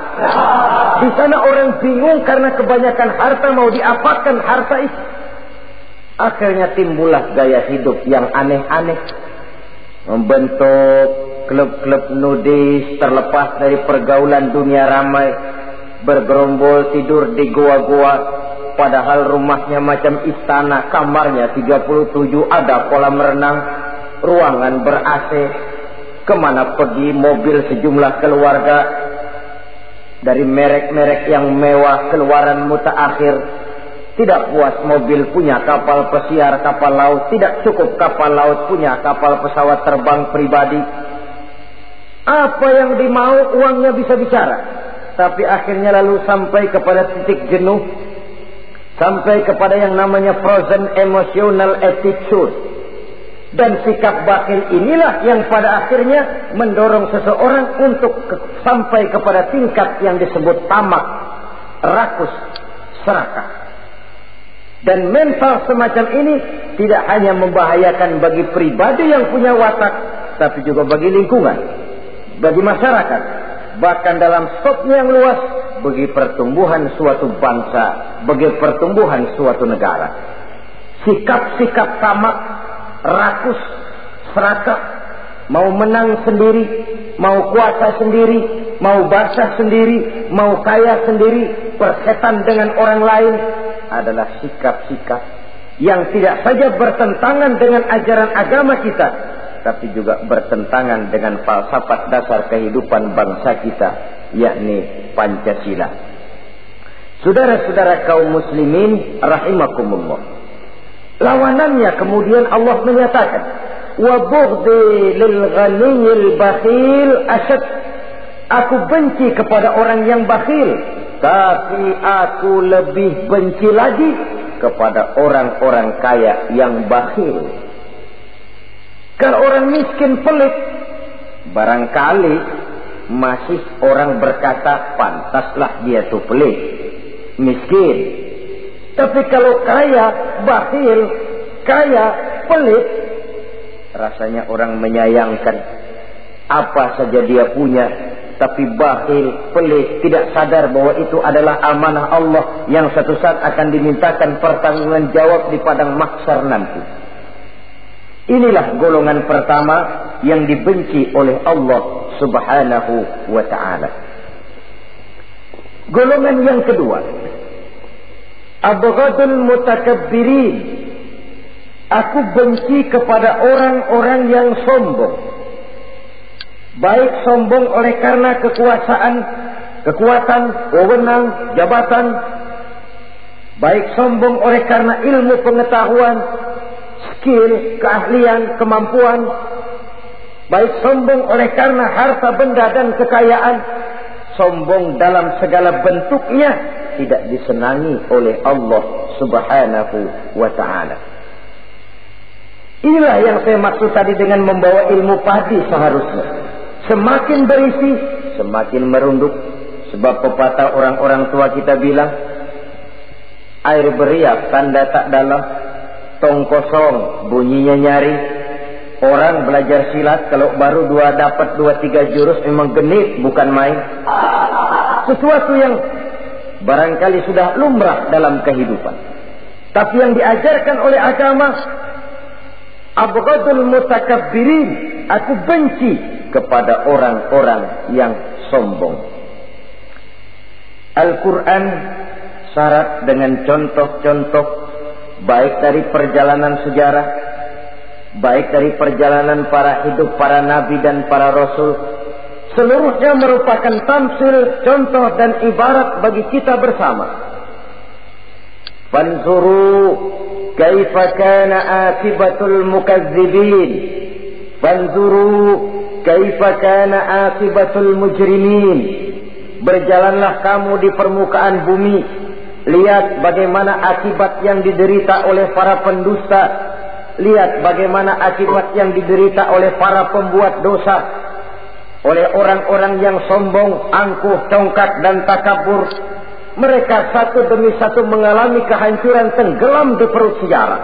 Di sana orang bingung karena kebanyakan harta, mau diapakan harta itu. Akhirnya timbullah gaya hidup yang aneh-aneh. Membentuk klub-klub nudis terlepas dari pergaulan dunia ramai. Bergerombol tidur di goa-goa. Padahal rumahnya macam istana, kamarnya 37, ada kolam renang, ruangan ber-AC. Kemana pergi mobil sejumlah keluarga, dari merek-merek yang mewah, keluaran mutaakhir. Tidak puas mobil punya kapal pesiar, kapal laut. Tidak cukup kapal laut punya kapal pesawat terbang pribadi. Apa yang dimau uangnya bisa bicara. Tapi akhirnya lalu sampai kepada titik jenuh. Sampai kepada yang namanya frozen emotional attitude. Dan sikap bakhil inilah yang pada akhirnya mendorong seseorang untuk sampai kepada tingkat yang disebut tamak, rakus, serakah. Dan mental semacam ini tidak hanya membahayakan bagi pribadi yang punya watak, tapi juga bagi lingkungan, bagi masyarakat, bahkan dalam skopnya yang luas, bagi pertumbuhan suatu bangsa, bagi pertumbuhan suatu negara. Sikap-sikap tamak, rakus, serakah, mau menang sendiri, mau kuasa sendiri, mau basah sendiri, mau kaya sendiri, persetan dengan orang lain, adalah sikap-sikap yang tidak saja bertentangan dengan ajaran agama kita, tapi juga bertentangan dengan falsafat dasar kehidupan bangsa kita, yakni Pancasila. Saudara-saudara kaum muslimin rahimakumullah. Lawanannya kemudian Allah menyatakan, wa bughdi lil ghaniyil bakhil asyad. Aku benci kepada orang yang bakhil, tapi aku lebih benci lagi kepada orang-orang kaya yang bakhil. Kalau orang miskin pelit, barangkali masih orang berkata pantaslah dia tuh pelit, miskin. Tapi kalau kaya, bakhil, kaya, pelit, rasanya orang menyayangkan. Apa saja dia punya, tapi bakhil, pelit, tidak sadar bahwa itu adalah amanah Allah yang satu saat akan dimintakan pertanggungan jawab di padang mahsyar nanti. Inilah golongan pertama yang dibenci oleh Allah Subhanahu wa ta'ala. Golongan yang kedua, abghadul mutakabbirin. Aku benci kepada orang-orang yang sombong. Baik sombong oleh karena kekuasaan, kekuatan, wewenang, jabatan. Baik sombong oleh karena ilmu pengetahuan, skill, keahlian, kemampuan. Baik sombong oleh karena harta benda dan kekayaan. Sombong dalam segala bentuknya tidak disenangi oleh Allah Subhanahu wa ta'ala. Inilah yang saya maksud tadi dengan membawa ilmu padi seharusnya. Semakin berisi, semakin merunduk. Sebab pepatah orang-orang tua kita bilang, air beriak tanda tak dalam, tong kosong bunyinya nyari. Orang belajar silat kalau baru dapat 2-3 jurus memang genit, bukan main. Sesuatu yang barangkali sudah lumrah dalam kehidupan. Tapi yang diajarkan oleh agama, abghadul mutakabbirin, aku benci kepada orang-orang yang sombong. Al-Quran syarat dengan contoh-contoh, baik dari perjalanan sejarah, baik dari perjalanan para hidup para nabi dan para rasul, seluruhnya merupakan tamsil, contoh dan ibarat bagi kita bersama. Fanzuru kaifa kana akibatul mukazzibin. Fanzuru kaifa kana akibatul mujrimin. Berjalanlah kamu di permukaan bumi, lihat bagaimana akibat yang diderita oleh para pendusta. Lihat bagaimana akibat yang diderita oleh para pembuat dosa, oleh orang-orang yang sombong, angkuh, congkak dan takabur. Mereka satu demi satu mengalami kehancuran, tenggelam di perut sejarah.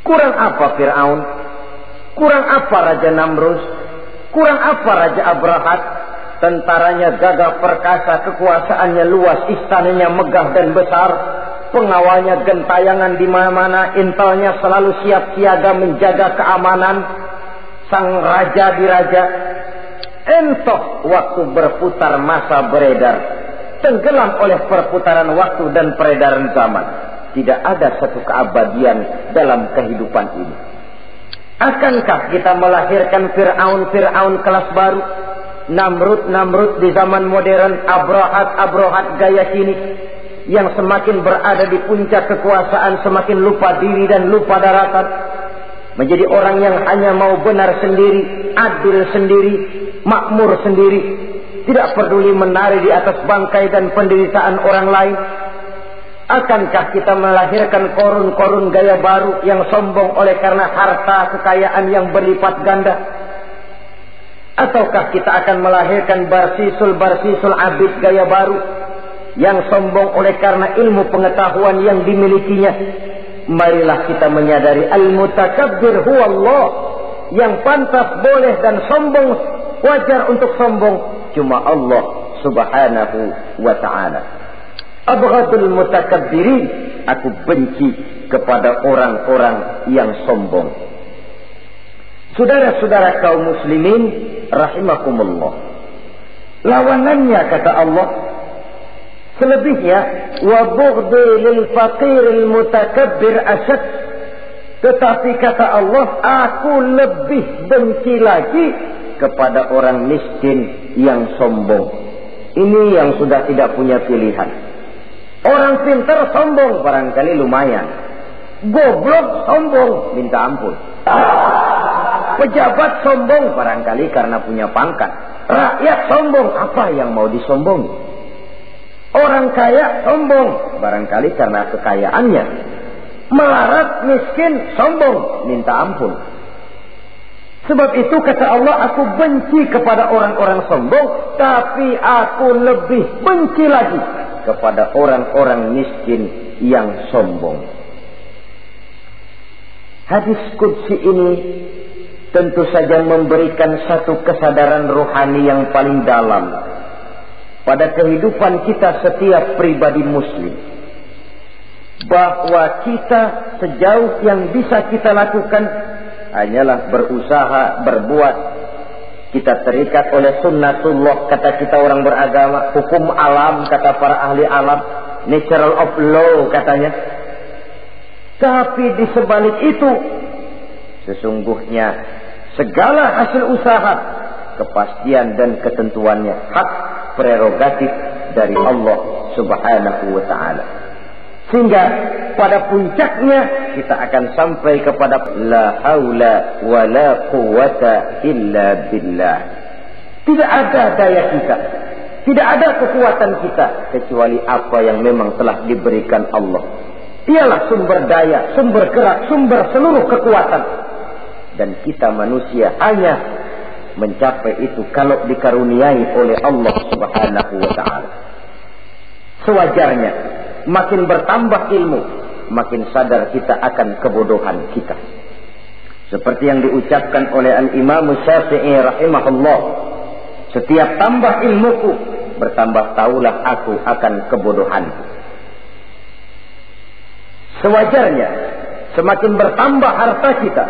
Kurang apa Fir'aun? Kurang apa Raja Namrus? Kurang apa Raja Abrahat? Tentaranya gagah perkasa, kekuasaannya luas, istananya megah dan besar, pengawalnya gentayangan di mana-mana, intelnya selalu siap siaga menjaga keamanan. Sang raja diraja, entoh waktu berputar masa beredar, tenggelam oleh perputaran waktu dan peredaran zaman. Tidak ada satu keabadian dalam kehidupan ini. Akankah kita melahirkan Fir'aun kelas baru, Namrud di zaman modern, Abrahat gaya kini, yang semakin berada di puncak kekuasaan semakin lupa diri dan lupa daratan, menjadi orang yang hanya mau benar sendiri, adil sendiri, makmur sendiri, tidak peduli menari di atas bangkai dan penderitaan orang lain? Akankah kita melahirkan korun gaya baru yang sombong oleh karena harta kekayaan yang berlipat ganda? Ataukah kita akan melahirkan barsisul abid gaya baru yang sombong oleh karena ilmu pengetahuan yang dimilikinya? Marilah kita menyadari al-mutakabbir huwa Allah. Yang pantas, boleh dan sombong, wajar untuk sombong, cuma Allah subhanahu wa ta'ala. Abghadul mutakabbirin, aku benci kepada orang-orang yang sombong. Saudara-saudara kaum muslimin rahimakumullah, lawanannya kata Allah, selebihnya wa bughdi lil faqiril mutakabbir asyad. Tetapi kata Allah, aku lebih benci lagi kepada orang miskin yang sombong. Ini yang sudah tidak punya pilihan. Orang pintar sombong barangkali lumayan, goblok sombong minta ampun. Pejabat sombong barangkali karena punya pangkat. Rakyat sombong, apa yang mau disombongi? Orang kaya sombong barangkali karena kekayaannya. Melarat, miskin, sombong, minta ampun. Sebab itu kata Allah, aku benci kepada orang-orang sombong, tapi aku lebih benci lagi kepada orang-orang miskin yang sombong. Hadis qudsi ini tentu saja memberikan satu kesadaran rohani yang paling dalam pada kehidupan kita setiap pribadi muslim, bahwa kita sejauh yang bisa kita lakukan hanyalah berusaha berbuat. Kita terikat oleh sunnatullah, kata kita orang beragama, hukum alam kata para ahli alam, natural of law katanya. Tapi di sebalik itu sesungguhnya segala hasil usaha, kepastian dan ketentuannya hak prerogatif dari Allah subhanahu wa ta'ala. Sehingga pada puncaknya kita akan sampai kepada la haula wa la quwata illa billah. Tidak ada daya kita, tidak ada kekuatan kita kecuali apa yang memang telah diberikan Allah. Dialah sumber daya, sumber gerak, sumber seluruh kekuatan. Dan kita manusia hanya mencapai itu kalau dikaruniai oleh Allah subhanahu wa ta'ala. Sewajarnya, makin bertambah ilmu, makin sadar kita akan kebodohan kita. Seperti yang diucapkan oleh Al-Imam Syafi'i rahimahullah, setiap tambah ilmuku, bertambah taulah aku akan kebodohanku. Sewajarnya, semakin bertambah harta kita,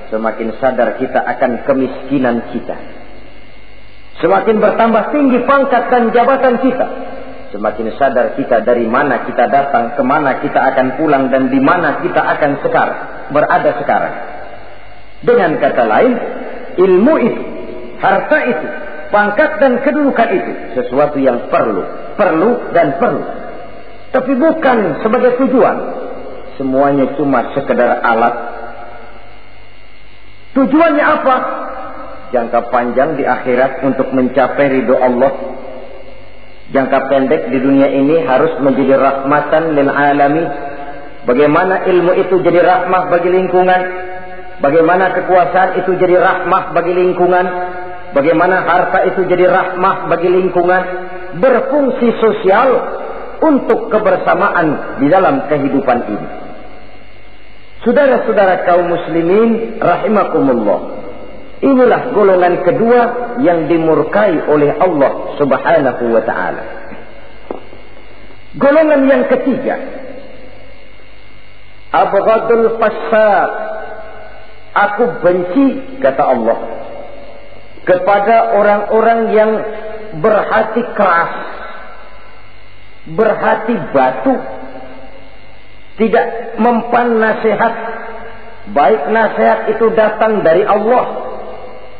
semakin sadar kita akan kemiskinan kita. Semakin bertambah tinggi pangkat dan jabatan kita, semakin sadar kita dari mana kita datang, kemana kita akan pulang, dan di mana kita akan berada sekarang. Dengan kata lain, ilmu itu, harta itu, pangkat dan kedudukan itu sesuatu yang perlu dan perlu. Tapi bukan sebagai tujuan. Semuanya cuma sekedar alat. Tujuannya apa? Jangka panjang di akhirat untuk mencapai ridho Allah. Jangka pendek di dunia ini harus menjadi rahmatan lil alamin. Bagaimana ilmu itu jadi rahmah bagi lingkungan, bagaimana kekuasaan itu jadi rahmah bagi lingkungan, bagaimana harta itu jadi rahmah bagi lingkungan, berfungsi sosial untuk kebersamaan di dalam kehidupan ini. Saudara-saudara kaum muslimin rahimakumullah, inilah golongan kedua yang dimurkai oleh Allah Subhanahu wa ta'ala. Golongan yang ketiga, abghadul fasad, aku benci, kata Allah, kepada orang-orang yang berhati keras, berhati batu, tidak mempan nasihat, baik nasihat itu datang dari Allah,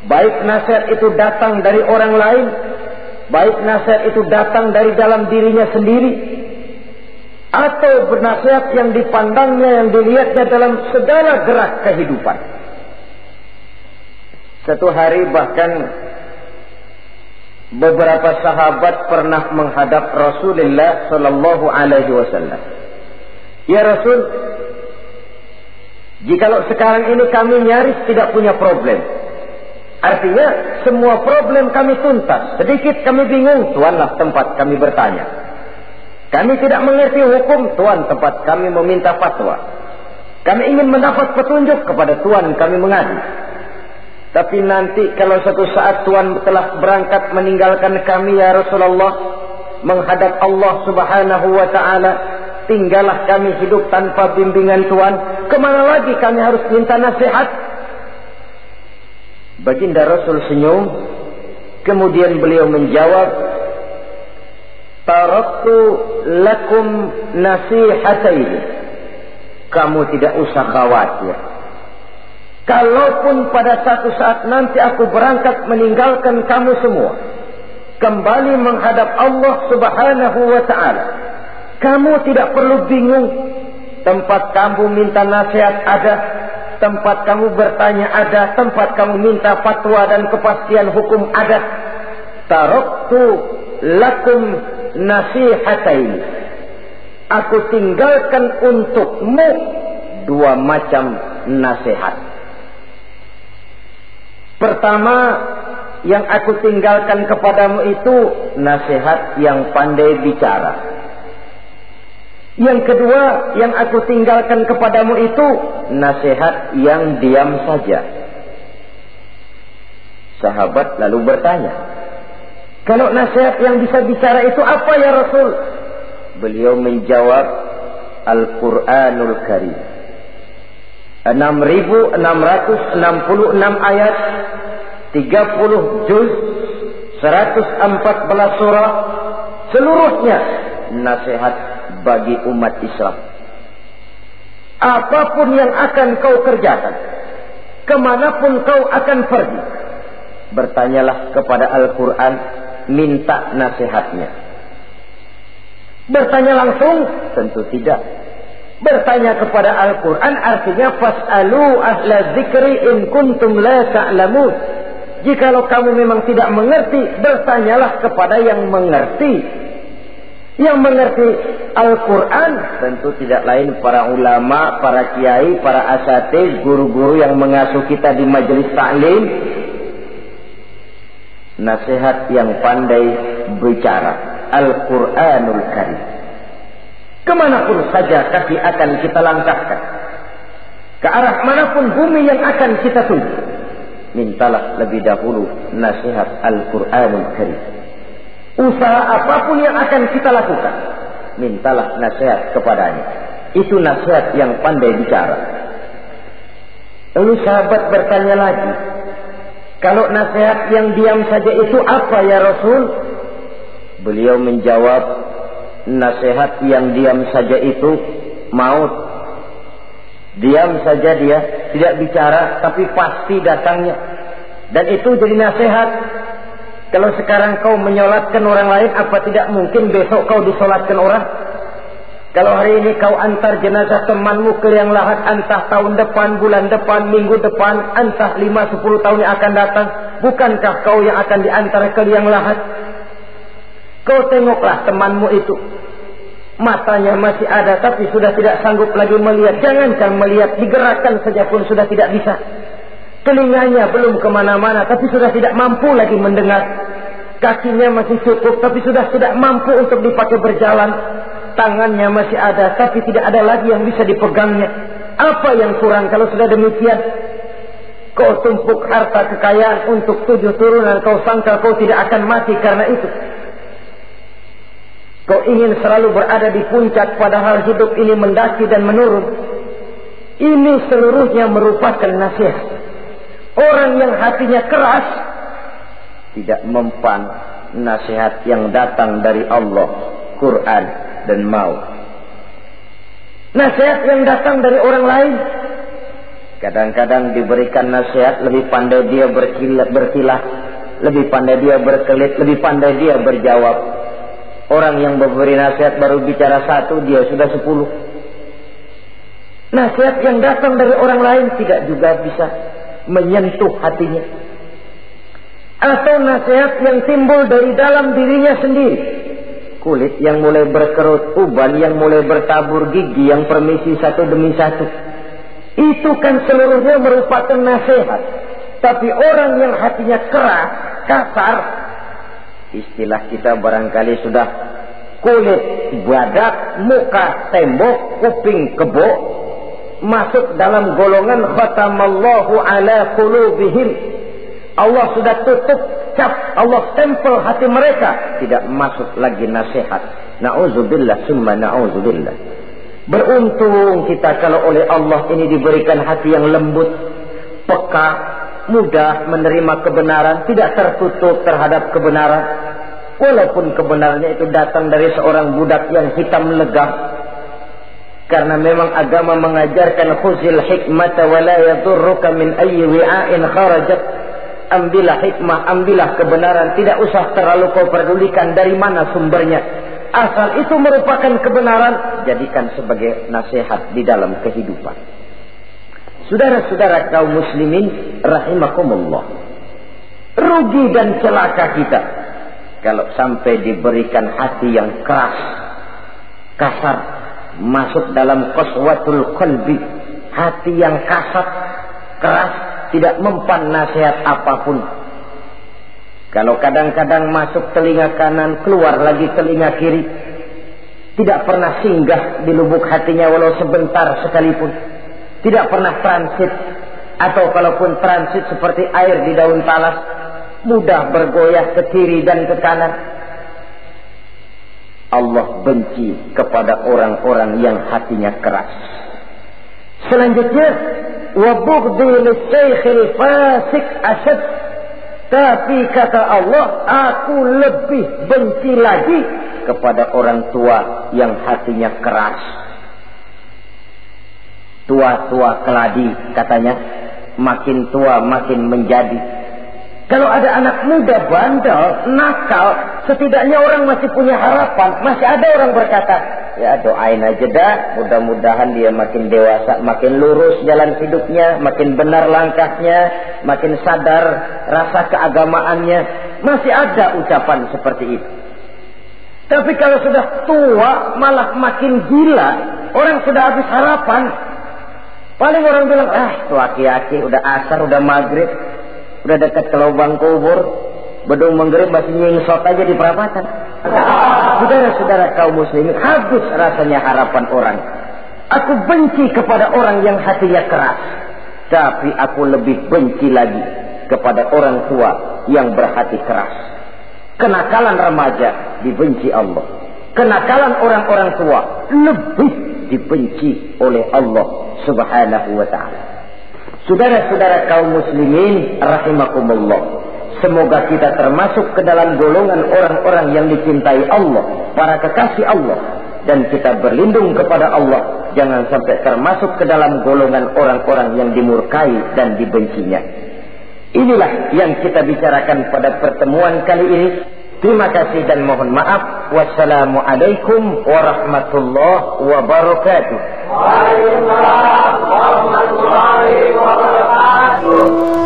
baik nasihat itu datang dari orang lain, baik nasihat itu datang dari dalam dirinya sendiri, atau bernasihat yang dipandangnya, yang dilihatnya dalam segala gerak kehidupan. Satu hari bahkan beberapa sahabat pernah menghadap Rasulullah sallallahu alaihi wasallam. Ya Rasul, jikalau sekarang ini kami nyaris tidak punya problem, artinya semua problem kami tuntas, sedikit kami bingung, Tuanlah tempat kami bertanya. Kami tidak mengerti hukum, Tuan tempat kami meminta fatwa. Kami ingin mendapat petunjuk, kepada Tuan kami mengadu. Tapi nanti kalau suatu saat Tuan telah berangkat meninggalkan kami ya Rasulullah, menghadap Allah Subhanahu wa ta'ala, tinggallah kami hidup tanpa bimbingan Tuan. Kemana lagi kami harus minta nasihat? Baginda Rasul senyum, kemudian beliau menjawab, taraktu lakum nasihataini. Kamu tidak usah khawatir. Kalaupun pada satu saat nanti aku berangkat meninggalkan kamu semua, kembali menghadap Allah Subhanahu wa ta'ala, kamu tidak perlu bingung. Tempat kamu minta nasihat ada, tempat kamu bertanya ada, tempat kamu minta fatwa dan kepastian hukum ada. Taraktu lakum nasihataini. Aku tinggalkan untukmu dua macam nasihat. Pertama, yang aku tinggalkan kepadamu itu nasihat yang pandai bicara. Yang kedua, yang aku tinggalkan kepadamu itu nasihat yang diam saja. Sahabat lalu bertanya, kalau nasihat yang bisa bicara itu apa ya Rasul? Beliau menjawab, Al-Quranul Karim. 6.666 ayat, 30 juz, 114 surah, seluruhnya nasihat bagi umat Islam. Apapun yang akan kau kerjakan, kemanapun kau akan pergi, bertanyalah kepada Al-Quran, minta nasihatnya. Bertanya langsung? Tentu tidak. Bertanya kepada Al-Quran artinya fas'alu ahla zikri in kuntum la ta'lamun. Jikalau kamu memang tidak mengerti, bertanyalah kepada yang mengerti. Yang mengerti Al-Quran tentu tidak lain para ulama, para kiai, para asatiz, guru-guru yang mengasuh kita di majelis ta'lim. Nasihat yang pandai bicara, Al-Quranul Karim. Kemanapun saja kaki akan kita langkahkan, ke arah manapun bumi yang akan kita tuju, mintalah lebih dahulu nasihat Al-Quranul Karim. Usaha apapun yang akan kita lakukan, mintalah nasihat kepadanya. Itu nasihat yang pandai bicara. Lalu sahabat bertanya lagi, kalau nasihat yang diam saja itu apa ya Rasul? Beliau menjawab, nasihat yang diam saja itu maut. Diam saja dia, tidak bicara, tapi pasti datangnya. Dan itu jadi nasihat. Kalau sekarang kau menyolatkan orang lain, apa tidak mungkin besok kau disolatkan orang? Kalau hari ini kau antar jenazah temanmu ke liang lahat, entah tahun depan, bulan depan, minggu depan, entah 5-10 tahun yang akan datang, bukankah kau yang akan diantar ke liang lahat? Kau tengoklah temanmu itu, matanya masih ada tapi sudah tidak sanggup lagi melihat. Jangankan melihat, digerakkan saja pun sudah tidak bisa. Telinganya belum kemana-mana tapi sudah tidak mampu lagi mendengar. Kakinya masih cukup tapi sudah tidak mampu untuk dipakai berjalan. Tangannya masih ada tapi tidak ada lagi yang bisa dipegangnya. Apa yang kurang kalau sudah demikian? Kau tumpuk harta kekayaan untuk 7 turunan, kau sangka kau tidak akan mati karena itu. Kau ingin selalu berada di puncak, padahal hidup ini mendaki dan menurun. Ini seluruhnya merupakan nasihat. Orang yang hatinya keras tidak mempan nasihat yang datang dari Allah, Quran dan maut. Nasihat yang datang dari orang lain, kadang-kadang diberikan nasihat, lebih pandai dia berkilah, lebih pandai dia berkelit, lebih pandai dia berjawab. Orang yang memberi nasihat baru bicara 1, dia sudah 10. Nasihat yang datang dari orang lain tidak juga bisa menyentuh hatinya. Atau nasihat yang timbul dari dalam dirinya sendiri. Kulit yang mulai berkerut, uban yang mulai bertabur, gigi yang permisi satu demi satu. Itu kan seluruhnya merupakan nasihat. Tapi orang yang hatinya keras, kasar, istilah kita barangkali sudah kulit badak, muka tembok, kuping kebo, masuk dalam golongan khatamallahu ala qulubihim. Allah sudah tutup cap, Allah stempel hati mereka, tidak masuk lagi nasihat. Na'udzubillah summa na'udzubillah. Beruntung kita kalau oleh Allah ini diberikan hati yang lembut, peka, mudah menerima kebenaran, tidak tertutup terhadap kebenaran. Walaupun kebenarannya itu datang dari seorang budak yang hitam legam. Karena memang agama mengajarkan khuzil hikmata wa la yadurruka min ayyi wi'ain kharajat. Ambillah hikmah, ambillah kebenaran, tidak usah terlalu kau pedulikan dari mana sumbernya. Asal itu merupakan kebenaran, jadikan sebagai nasihat di dalam kehidupan. Saudara-saudara kaum muslimin rahimakumullah. Rugi dan celaka kita kalau sampai diberikan hati yang keras, kasar, masuk dalam qaswatul qalbi, hati yang kasar, keras, tidak mempan nasihat apapun. Kalau kadang-kadang masuk telinga kanan, keluar lagi telinga kiri, tidak pernah singgah di lubuk hatinya walau sebentar sekalipun, tidak pernah transit, atau kalaupun transit seperti air di daun talas, mudah bergoyah ke kiri dan ke kanan. Allah benci kepada orang-orang yang hatinya keras. Selanjutnya, wa bughdhi lisaykhil fasik asyad. Tapi kata Allah, aku lebih benci lagi kepada orang tua yang hatinya keras. Tua-tua keladi katanya, makin tua makin menjadi. Kalau ada anak muda bandel, nakal, setidaknya orang masih punya harapan. Masih ada orang berkata, ya doain aja dah, mudah-mudahan dia makin dewasa, makin lurus jalan hidupnya, makin benar langkahnya, makin sadar rasa keagamaannya. Masih ada ucapan seperti itu. Tapi kalau sudah tua malah makin gila, orang sudah habis harapan. Paling orang bilang, tuh aki-aki udah asar, udah maghrib, udah dekat ke lubang kubur, bedung menggerib masih nyingsot aja di perapatan. Saudara-saudara kaum muslimin, habis rasanya harapan orang. Aku benci kepada orang yang hatinya keras, tapi aku lebih benci lagi kepada orang tua yang berhati keras. Kenakalan remaja dibenci Allah, kenakalan orang-orang tua lebih dibenci oleh Allah Subhanahu wa ta'ala. Saudara-saudara kaum muslimin rahimakumullah, semoga kita termasuk ke dalam golongan orang-orang yang dicintai Allah, para kekasih Allah, dan kita berlindung kepada Allah jangan sampai termasuk ke dalam golongan orang-orang yang dimurkai dan dibencinya. Inilah yang kita bicarakan pada pertemuan kali ini. Terima kasih dan mohon maaf. Wassalamualaikum warahmatullahi wabarakatuh. Waalaikumsalam warahmatullahi wabarakatuh.